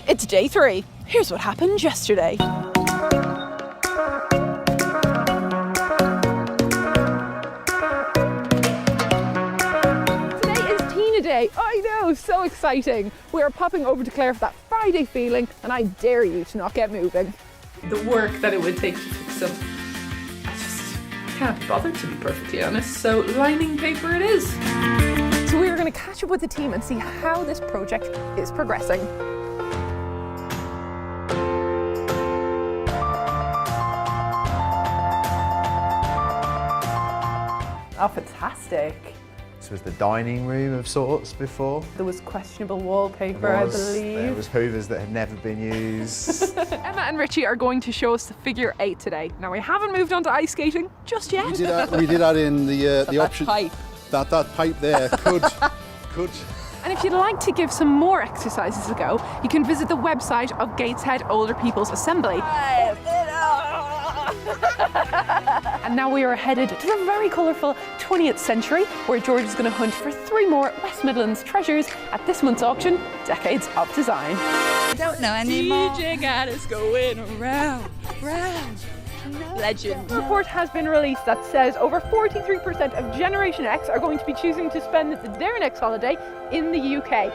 It's day 3. Here's what happened yesterday. Day. I know, so exciting. We are popping over to Clare for that Friday feeling, and I dare you to not get moving. The work that it would take to fix them, I just can't bother, to be perfectly honest, so lining paper it is. So we are going to catch up with the team and see how this project is progressing. Oh, fantastic. This was the dining room of sorts before. There was questionable wallpaper, I believe. There was hoovers that had never been used. Emma and Richie are going to show us the figure 8 today. Now, we haven't moved on to ice skating just yet. We did that in the option. Pipe. That pipe there could. And if you'd like to give some more exercises a go, you can visit the website of Gateshead Older People's Assembly. And now we are headed to the very colourful 20th century, where George is going to hunt for 3 more West Midlands treasures at this month's auction, Decades of Design. I don't know anymore. DJ got us going round. Legend. A report has been released that says over 43% of Generation X are going to be choosing to spend their next holiday in the UK.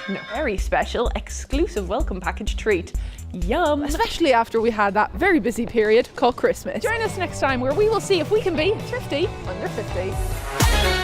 No. Very special, exclusive welcome package treat. Yum! Especially after we had that very busy period called Christmas. Join us next time where we will see if we can be thrifty under 50.